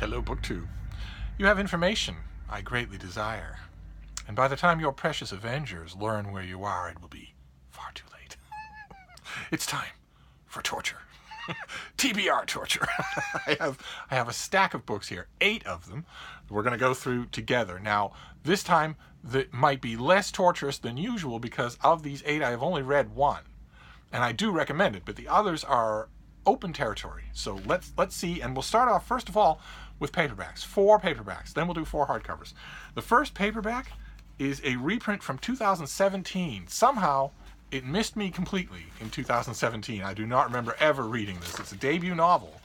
Hello, BookTube. You have information I greatly desire. And by the time your precious Avengers learn where you are, it will be far too late. It's time for torture. TBR Torture. I have a stack of books here, 8 of them. We're going to go through together. Now, this time, that might be less torturous than usual because of these 8, I have only read 1. And I do recommend it, but the others are open territory. So let's see, and we'll start off, first of all, with paperbacks. 4 paperbacks. Then we'll do 4 hardcovers. The first paperback is a reprint from 2017. Somehow, it missed me completely in 2017. I do not remember ever reading this. It's a debut novel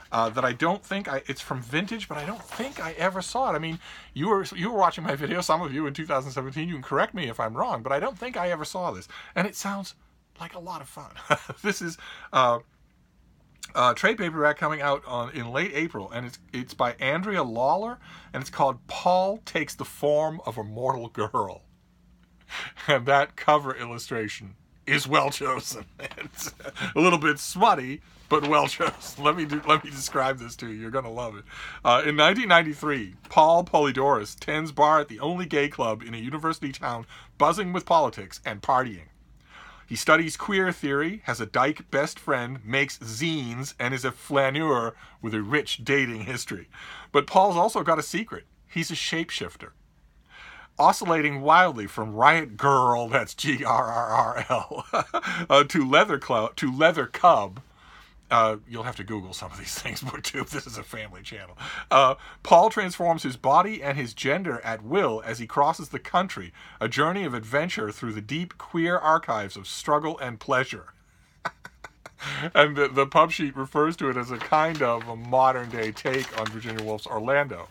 that I don't think it's from Vintage, but I don't think I ever saw it. I mean, you were watching my video, some of you in 2017. You can correct me if I'm wrong, but I don't think I ever saw this. And it sounds like a lot of fun. This is trade paperback coming out in late April, and it's by Andrea Lawler, and it's called Paul Takes the Form of a Mortal Girl. And that cover illustration is well chosen. It's a little bit smutty, but well chosen. Let me describe this to you. You're going to love it. In 1993, Paul Polydorus tends bar at the only gay club in a university town buzzing with politics and partying. He studies queer theory, has a dyke best friend, makes zines, and is a flaneur with a rich dating history. But Paul's also got a secret. He's a shapeshifter. Oscillating wildly from Riot Girl, that's G-R-R-R-L, to Leather Cub. You'll have to Google some of these things, BookTube. This is a family channel. Paul transforms his body and his gender at will as he crosses the country, a journey of adventure through the deep queer archives of struggle and pleasure. And the pub sheet refers to it as a kind of a modern-day take on Virginia Woolf's Orlando.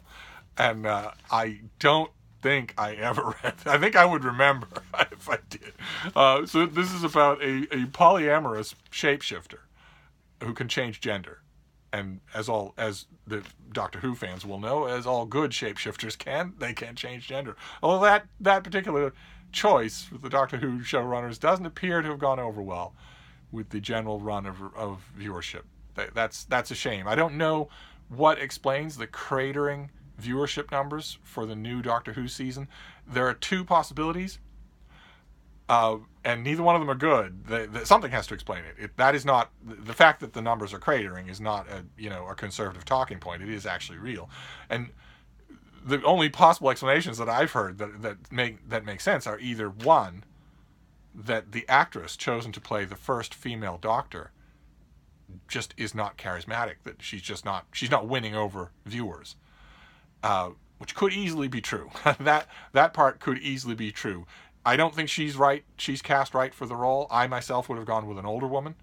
And I don't think I ever read that. I think I would remember if I did. So this is about a polyamorous shapeshifter who can change gender, and as the Doctor Who fans will know, as all good shapeshifters they can change gender. Although that particular choice with the Doctor Who showrunners doesn't appear to have gone over well with the general run of viewership. That's a shame. I don't know what explains the cratering viewership numbers for the new Doctor Who season. There are 2 possibilities. And neither one of them are good. Something has to explain it. That is not the fact that the numbers are cratering is not a conservative talking point. It is actually real, and the only possible explanations that I've heard that make sense are either, one, that the actress chosen to play the first female Doctor just is not charismatic. That she's not winning over viewers, which could easily be true. that part could easily be true. I don't think she's right. She's cast right for the role. I myself would have gone with an older woman.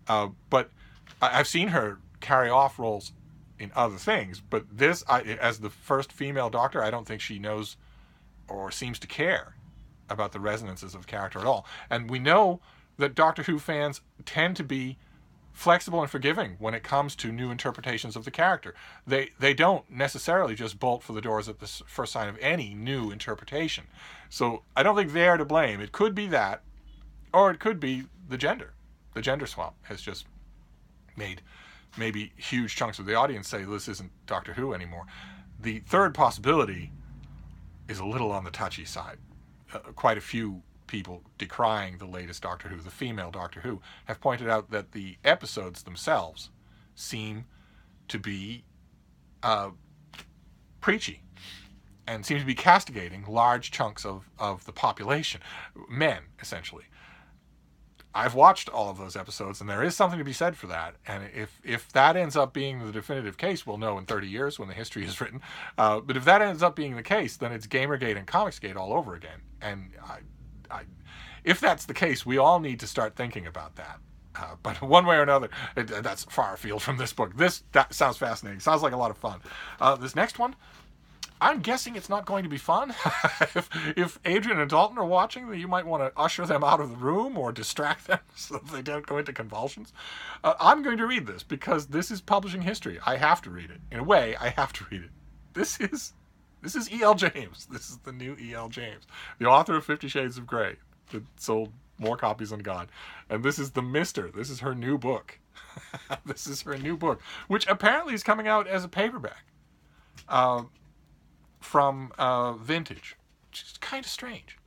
But I've seen her carry off roles in other things. But this, as the first female Doctor, I don't think she knows or seems to care about the resonances of character at all. And we know that Doctor Who fans tend to be flexible and forgiving when it comes to new interpretations of the character. They don't necessarily just bolt for the doors at the first sign of any new interpretation. So I don't think they're to blame. It could be that, or it could be the gender. The gender swap has just made maybe huge chunks of the audience say this isn't Doctor Who anymore. The third possibility is a little on the touchy side. Quite a few people decrying the latest Doctor Who, the female Doctor Who, have pointed out that the episodes themselves seem to be preachy and seem to be castigating large chunks of the population, men, essentially. I've watched all of those episodes, and there is something to be said for that. And if that ends up being the definitive case, we'll know in 30 years when the history is written. But if that ends up being the case, then it's Gamergate and Comicsgate all over again. And if that's the case, we all need to start thinking about that. But one way or another, that's far afield from this book. That sounds fascinating. Sounds like a lot of fun. This next one, I'm guessing it's not going to be fun. If Adrian and Dalton are watching, you might want to usher them out of the room or distract them so that they don't go into convulsions. I'm going to read this because this is publishing history. I have to read it. In a way, I have to read it. This is E.L. James. This is the new E.L. James, the author of 50 Shades of Grey, that sold more copies than God. And this is The Mister. This is her new book. This is her new book, which apparently is coming out as a paperback. from Vintage, which is kind of strange.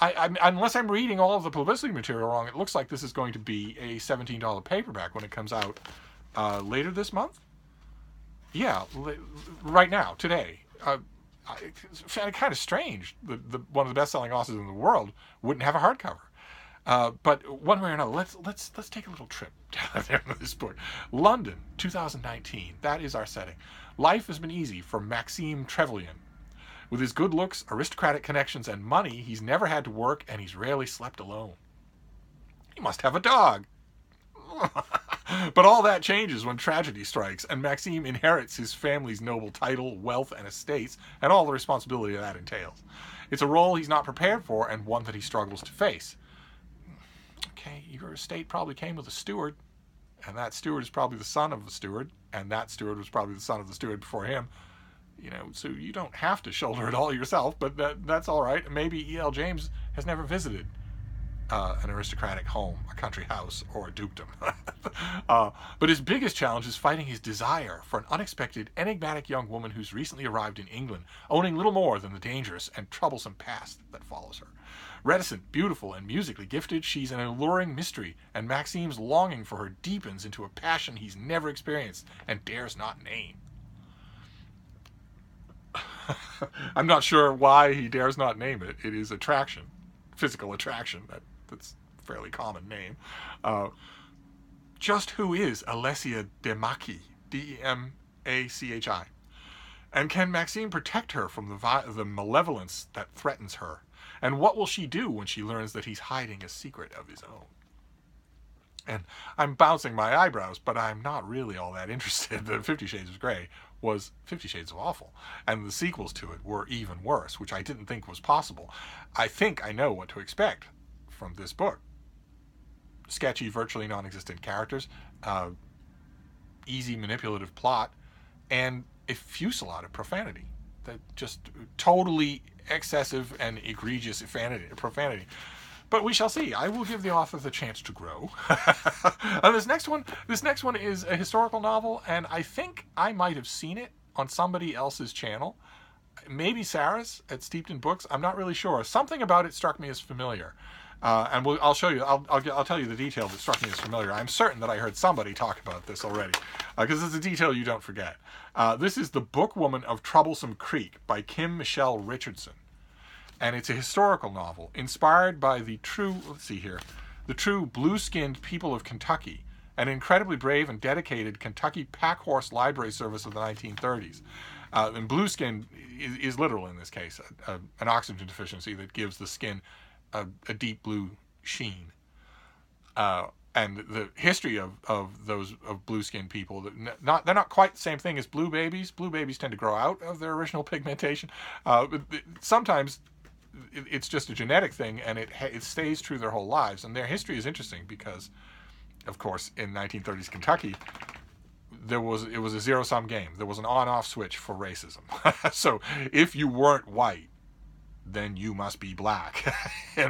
Unless I'm reading all of the publicity material wrong, it looks like this is going to be a $17 paperback when it comes out later this month. Yeah, right now, today. It's kind of strange. One of the best-selling authors in the world wouldn't have a hardcover. But one way or another, let's take a little trip down there with this book. London, 2019. That is our setting. Life has been easy for Maxime Trevelyan. With his good looks, aristocratic connections, and money, he's never had to work, and he's rarely slept alone. He must have a dog. But all that changes when tragedy strikes, and Maxime inherits his family's noble title, wealth, and estates, and all the responsibility that entails. It's a role he's not prepared for, and one that he struggles to face. Okay, your estate probably came with a steward, and that steward is probably the son of the steward, and that steward was probably the son of the steward before him. So you don't have to shoulder it all yourself, but that's all right. Maybe E.L. James has never visited an aristocratic home, a country house, or a dukedom. But his biggest challenge is fighting his desire for an unexpected, enigmatic young woman who's recently arrived in England, owning little more than the dangerous and troublesome past that follows her. Reticent, beautiful, and musically gifted, she's an alluring mystery, and Maxime's longing for her deepens into a passion he's never experienced and dares not name. I'm not sure why he dares not name it. It is attraction, physical attraction. That's a fairly common name. Just who is Alessia Demachi, Demachi? And can Maxime protect her from the malevolence that threatens her? And what will she do when she learns that he's hiding a secret of his own? And I'm bouncing my eyebrows, but I'm not really all that interested that 50 Shades of Grey was 50 Shades of Awful. And the sequels to it were even worse, which I didn't think was possible. I think I know what to expect from this book. Sketchy, virtually non-existent characters, easy manipulative plot, and a fusillade of profanity. That just totally excessive and egregious profanity. But we shall see. I will give the author the chance to grow. This next one is a historical novel, and I think I might have seen it on somebody else's channel. Maybe Sarah's at Steeped in Books. I'm not really sure. Something about it struck me as familiar. And I'll show you. I'll tell you the detail that struck me as familiar. I'm certain that I heard somebody talk about this already, because it's a detail you don't forget. This is The Bookwoman of Troublesome Creek by Kim Michelle Richardson. And it's a historical novel inspired by the true blue-skinned people of Kentucky, an incredibly brave and dedicated Kentucky pack horse library service of the 1930s. And blue-skin is literal in this case, an oxygen deficiency that gives the skin a deep blue sheen. And the history of those blue-skinned people, they're not quite the same thing as blue babies. Blue babies tend to grow out of their original pigmentation. Sometimes it's just a genetic thing, and it stays true their whole lives. And their history is interesting because, of course, in 1930s Kentucky, it was a zero-sum game. There was an on-off switch for racism. So if you weren't white, then you must be black,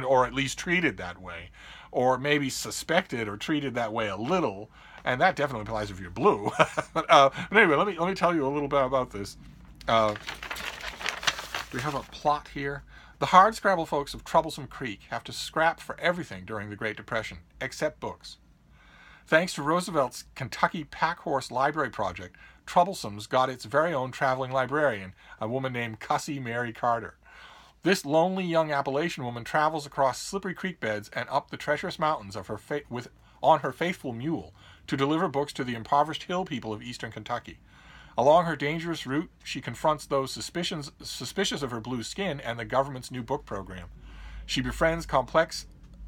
or at least treated that way, or maybe suspected or treated that way a little. And that definitely applies if you're blue. But anyway, let me tell you a little bit about this. Do we have a plot here? The hardscrabble folks of Troublesome Creek have to scrap for everything during the Great Depression, except books. Thanks to Roosevelt's Kentucky Pack Horse Library Project, Troublesome's got its very own traveling librarian, a woman named Cussie Mary Carter. This lonely young Appalachian woman travels across slippery creek beds and up the treacherous mountains on her faithful mule to deliver books to the impoverished hill people of eastern Kentucky. Along her dangerous route, she confronts those suspicious of her blue skin and the government's new book program. She befriends complex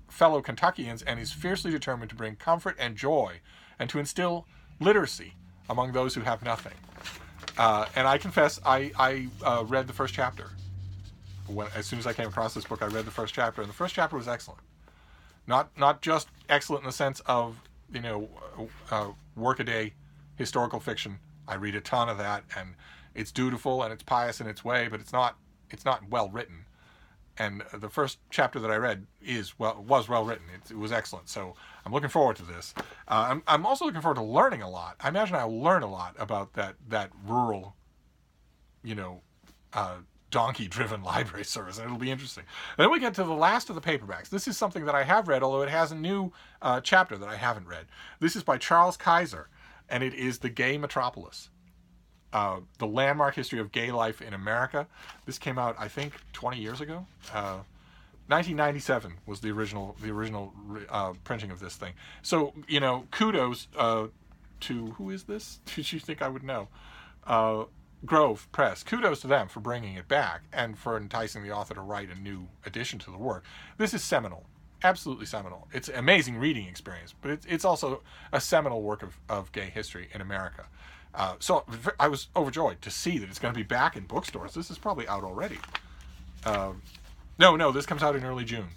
fellow Kentuckians and is fiercely determined to bring comfort and joy and to instill literacy among those who have nothing. And I confess, I read the first chapter. As soon as I came across this book, I read the first chapter, and the first chapter was excellent. Not just excellent in the sense of, workaday historical fiction. I read a ton of that, and it's dutiful and it's pious in its way, but it's not well written. And the first chapter that I read was well written. It was excellent. So I'm looking forward to this. I'm also looking forward to learning a lot. I imagine I'll learn a lot about that rural donkey-driven library service, and it'll be interesting. And then we get to the last of the paperbacks. This is something that I have read, although it has a new chapter that I haven't read. This is by Charles Kaiser, and it is The Gay Metropolis, the landmark history of gay life in America. This came out, I think, 20 years ago. 1997 was the original printing of this thing. So, kudos to, who is this? Did you think I would know? Grove Press. Kudos to them for bringing it back and for enticing the author to write a new addition to the work. This is seminal. Absolutely seminal. It's an amazing reading experience, but it's also a seminal work of gay history in America. So I was overjoyed to see that it's going to be back in bookstores. This is probably out already. No, this comes out in early June.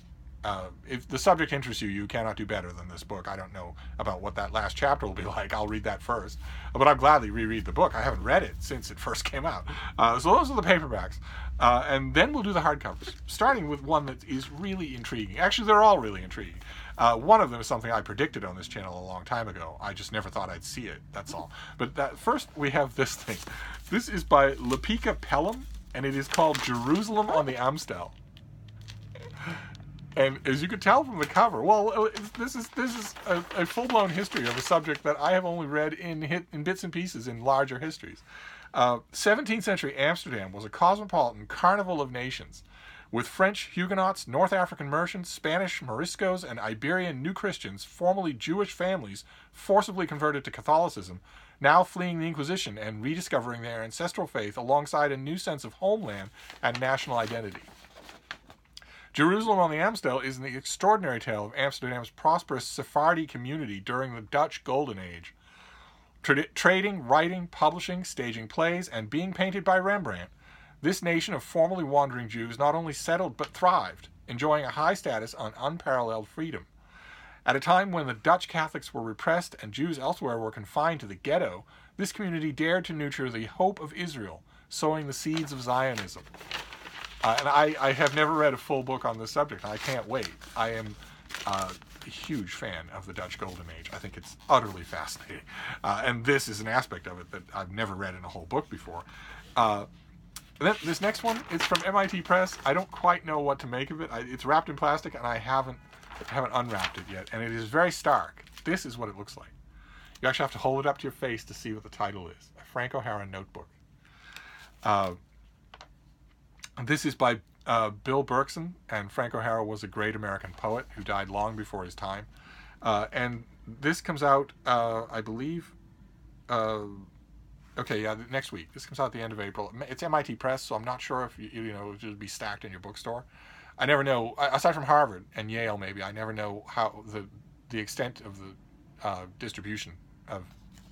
If the subject interests you, you cannot do better than this book. I don't know about what that last chapter will be like. I'll read that first. But I'll gladly reread the book. I haven't read it since it first came out. So those are the paperbacks. And then we'll do the hardcovers, starting with one that is really intriguing. Actually, they're all really intriguing. One of them is something I predicted on this channel a long time ago. I just never thought I'd see it, that's all. But first, we have this thing. This is by Lepika Pelham, and it is called Jerusalem on the Amstel. And as you can tell from the cover, well, this is a full-blown history of a subject that I have only read in bits and pieces in larger histories. 17th century Amsterdam was a cosmopolitan carnival of nations, with French Huguenots, North African merchants, Spanish Moriscos, and Iberian New Christians, formerly Jewish families forcibly converted to Catholicism, now fleeing the Inquisition and rediscovering their ancestral faith alongside a new sense of homeland and national identity. Jerusalem on the Amstel is the extraordinary tale of Amsterdam's prosperous Sephardi community during the Dutch Golden Age. Trading, writing, publishing, staging plays, and being painted by Rembrandt, this nation of formerly wandering Jews not only settled but thrived, enjoying a high status on unparalleled freedom. At a time when the Dutch Catholics were repressed and Jews elsewhere were confined to the ghetto, this community dared to nurture the hope of Israel, sowing the seeds of Zionism. And I have never read a full book on this subject. I can't wait. I am a huge fan of the Dutch Golden Age. I think it's utterly fascinating. And this is an aspect of it that I've never read in a whole book before. This next one, it's from MIT Press. I don't quite know what to make of it. It's wrapped in plastic, and I haven't unwrapped it yet. And it is very stark. This is what it looks like. You actually have to hold it up to your face to see what the title is. A Frank O'Hara notebook. This is by Bill Berkson, and Frank O'Hara was a great American poet who died long before his time. And this comes out, I believe, next week. This comes out at the end of April. It's MIT Press, so I'm not sure if it'll just be stacked in your bookstore. I never know, aside from Harvard and Yale maybe, I never know how the extent of the distribution of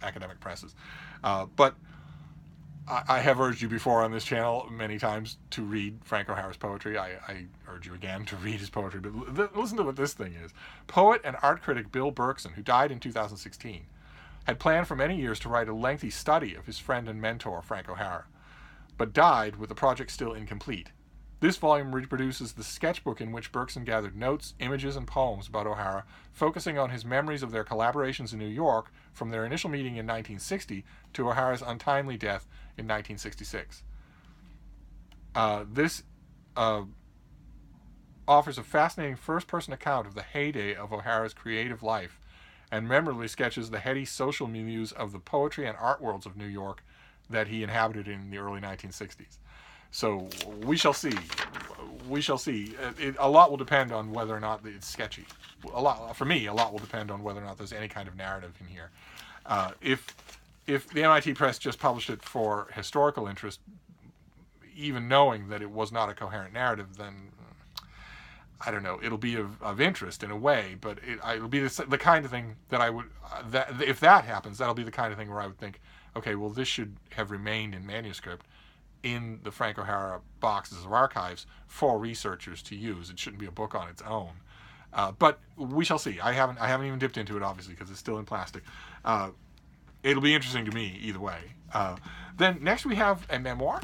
academic presses. But I have urged you before on this channel many times to read Frank O'Hara's poetry. I urge you again to read his poetry, but listen to what this thing is. Poet and art critic Bill Berkson, who died in 2016, had planned for many years to write a lengthy study of his friend and mentor, Frank O'Hara, but died with the project still incomplete. This volume reproduces the sketchbook in which Berkson gathered notes, images, and poems about O'Hara, focusing on his memories of their collaborations in New York from their initial meeting in 1960 to O'Hara's untimely death in 1966. This offers a fascinating first-person account of the heyday of O'Hara's creative life and memorably sketches the heady social milieux of the poetry and art worlds of New York that he inhabited in the early 1960s. So we shall see. We shall see. A lot will depend on whether or not it's sketchy. For me, a lot will depend on whether or not there's any kind of narrative in here. If the MIT Press just published it for historical interest, even knowing that it was not a coherent narrative, then I don't know. It'll be of interest in a way, but it'll be the kind of thing that I would. If that happens, that'll be the kind of thing where I would think, okay, well, this should have remained in manuscript in the Frank O'Hara boxes of archives for researchers to use. It shouldn't be a book on its own. But we shall see. I haven't even dipped into it, obviously, because it's still in plastic. It'll be interesting to me either way. Then next we have a memoir.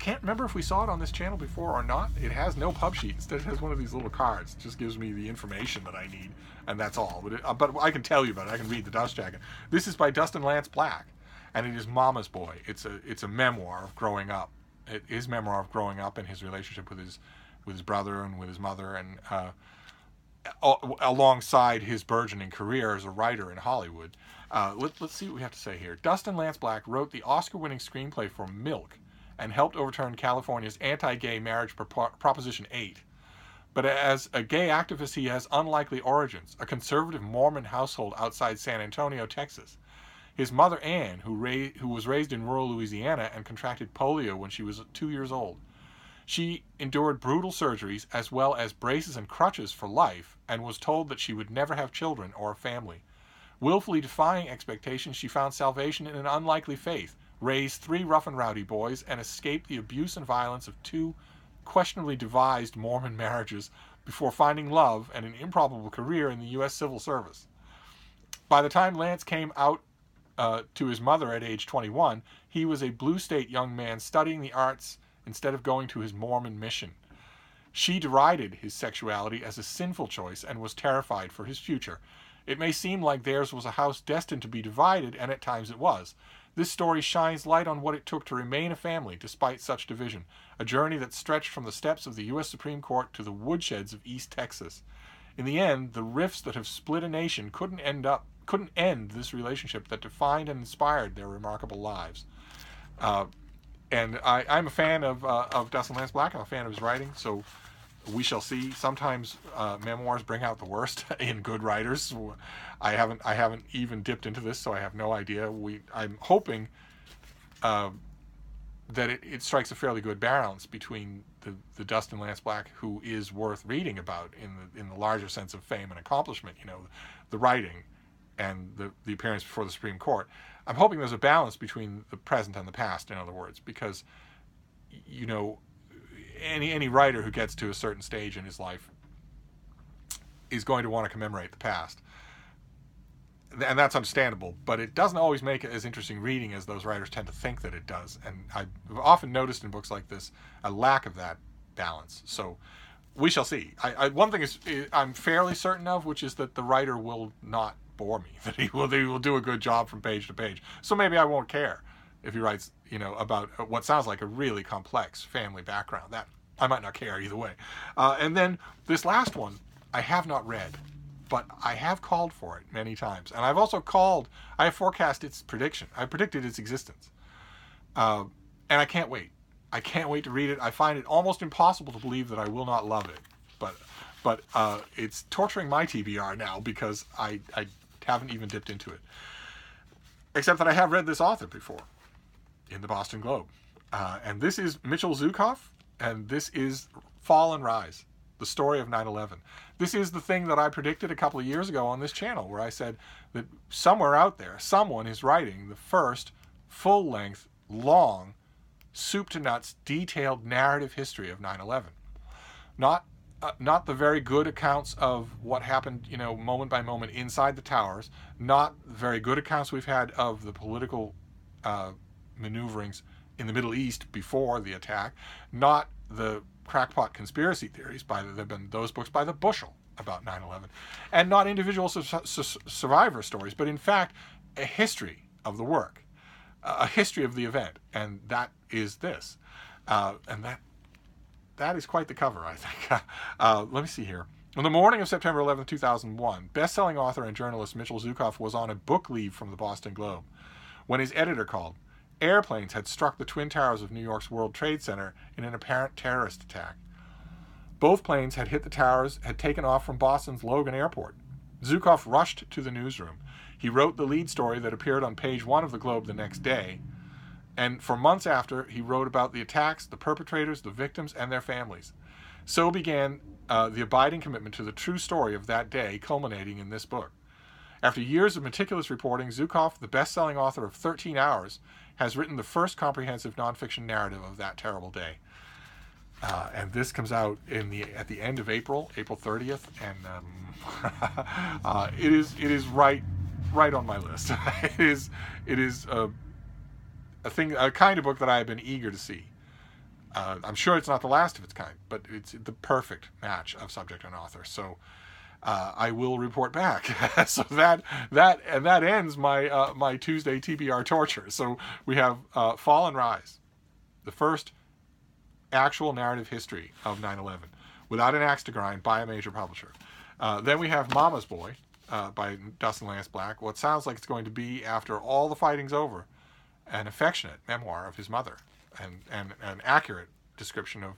Can't remember if we saw it on this channel before or not. It has no pub sheet. Instead, it has one of these little cards. It just gives me the information that I need, and that's all. But I can tell you about it. I can read the dust jacket. This is by Dustin Lance Black, and it is Mama's Boy. It's a memoir of growing up. It is memoir of growing up and his relationship with his brother and with his mother, and alongside his burgeoning career as a writer in Hollywood. Let's see what we have to say here. Dustin Lance Black wrote the Oscar-winning screenplay for Milk and helped overturn California's anti-gay marriage Proposition 8. But as a gay activist, he has unlikely origins, a conservative Mormon household outside San Antonio, Texas. His mother, Anne, who was raised in rural Louisiana and contracted polio when she was 2 years old. She endured brutal surgeries as well as braces and crutches for life and was told that she would never have children or a family. Willfully defying expectations, she found salvation in an unlikely faith, raised 3 rough and rowdy boys, and escaped the abuse and violence of 2 questionably devised Mormon marriages before finding love and an improbable career in the U.S. Civil Service. By the time Lance came out to his mother at age 21, he was a blue state young man studying the arts instead of going to his Mormon mission. She derided his sexuality as a sinful choice and was terrified for his future. It may seem like theirs was a house destined to be divided, and at times it was. This story shines light on what it took to remain a family despite such division, a journey that stretched from the steps of the U.S. Supreme Court to the woodsheds of East Texas. In the end, the rifts that have split a nation couldn't end this relationship that defined and inspired their remarkable lives. And I'm a fan of Dustin Lance Black. I'm a fan of his writing, so we shall see. Sometimes memoirs bring out the worst in good writers. I haven't even dipped into this, so I have no idea. I'm hoping that it strikes a fairly good balance between the Dustin Lance Black who is worth reading about in the larger sense of fame and accomplishment. The writing and the appearance before the Supreme Court. I'm hoping there's a balance between the present and the past, in other words, because any writer who gets to a certain stage in his life is going to want to commemorate the past. And that's understandable, but it doesn't always make it as interesting reading as those writers tend to think that it does. And I've often noticed in books like this a lack of that balance. So we shall see. One thing is I'm fairly certain of, which is that the writer will not bore me, that he will do a good job from page to page. So maybe I won't care if he writes, about what sounds like a really complex family background. That I might not care either way. And then this last one I have not read, but I have called for it many times. And I've also I have forecast its prediction. I predicted its existence. And I can't wait. I can't wait to read it. I find it almost impossible to believe that I will not love it. But it's torturing my TBR now because I haven't even dipped into it. Except that I have read this author before in the Boston Globe. And this is Mitchell Zukoff, and this is Fall and Rise, the story of 9/11. This is the thing that I predicted a couple of years ago on this channel, where I said that somewhere out there, someone is writing the first full-length, long, soup-to-nuts, detailed narrative history of 9/11. Not the very good accounts of what happened, moment by moment inside the towers. Not very good accounts we've had of the political maneuverings in the Middle East before the attack. Not the crackpot conspiracy theories. There've been those books by the bushel about 9/11, and not individual survivor stories, but in fact a history of the work, a history of the event, and that is this, and that is quite the cover, I think. Let me see here. On the morning of September 11, 2001, best-selling author and journalist Mitchell Zukoff was on a book leave from the Boston Globe when his editor called. Airplanes had struck the Twin Towers of New York's World Trade Center in an apparent terrorist attack. Both planes had hit the towers, had taken off from Boston's Logan Airport. Zukoff rushed to the newsroom. He wrote the lead story that appeared on page 1 of the Globe the next day. And for months after, he wrote about the attacks, the perpetrators, the victims, and their families. So began the abiding commitment to the true story of that day, culminating in this book. After years of meticulous reporting, Zukoff, the best-selling author of 13 Hours, has written the first comprehensive nonfiction narrative of that terrible day. And this comes out at the end of April 30th, and it is right on my list. It is a kind of book that I have been eager to see. I'm sure it's not the last of its kind, but it's the perfect match of subject and author. So I will report back. So that ends my my Tuesday TBR torture. So we have Fall and Rise, the first actual narrative history of 9/11, without an axe to grind by a major publisher. Then we have Mama's Boy by Dustin Lance Black. What sounds like it's going to be, after all the fighting's over, an affectionate memoir of his mother, and an accurate description of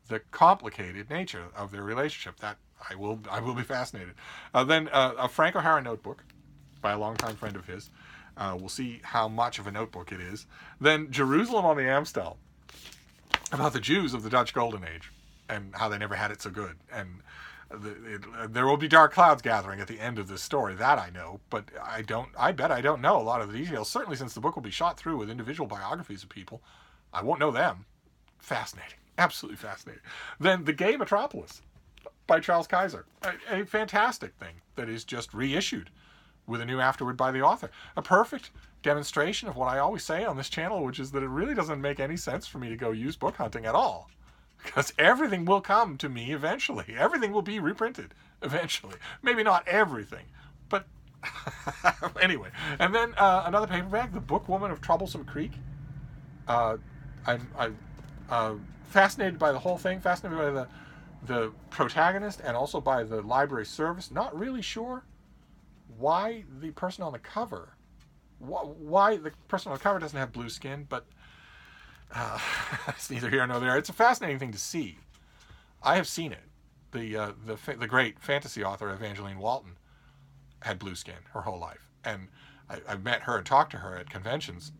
the complicated nature of their relationship. That I will be fascinated. Then a Frank O'Hara notebook by a longtime friend of his. We'll see how much of a notebook it is. Then Jerusalem on the Amstel, about the Jews of the Dutch Golden Age and how they never had it so good. And there will be dark clouds gathering at the end of this story, that I know, but I bet I don't know a lot of the details, certainly since the book will be shot through with individual biographies of people. I won't know them. Fascinating. Absolutely fascinating. Then The Gay Metropolis by Charles Kaiser. A fantastic thing that is just reissued with a new afterword by the author. A perfect demonstration of what I always say on this channel, which is that it really doesn't make any sense for me to go used book hunting at all. Because everything will come to me eventually. Everything will be reprinted eventually. Maybe not everything, but anyway. And then another paperback, The Bookwoman of Troublesome Creek. I'm fascinated by the whole thing, fascinated by the protagonist and also by the library service. Not really sure why the person on the cover doesn't have blue skin, but it's neither here nor there. It's a fascinating thing to see. I have seen it. The great fantasy author Evangeline Walton had blue skin her whole life, and I've met her and talked to her at conventions.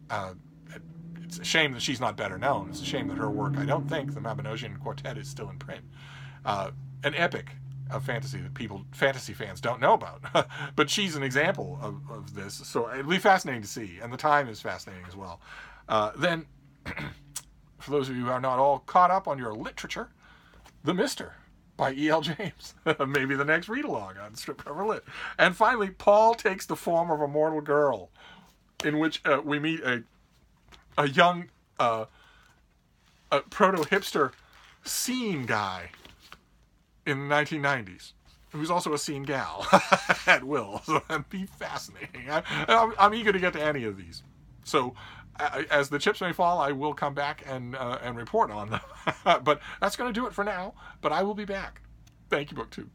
It's a shame that she's not better known. It's a shame that her work, I don't think, the Mabinogion Quartet, is still in print. An epic of fantasy that fantasy fans don't know about. But she's an example of this, so it'll be fascinating to see, and the time is fascinating as well. Then, for those of you who are not all caught up on your literature, The Mister by E.L. James. Maybe the next read-along on Strip Cover Lit. And finally, Paul Takes the Form of a Mortal Girl, in which we meet a young proto-hipster scene guy in the 1990s, who's also a scene gal at will. So that'd be fascinating. I'm eager to get to any of these. So as the chips may fall, I will come back and report on them. But that's going to do it for now. But I will be back. Thank you, BookTube.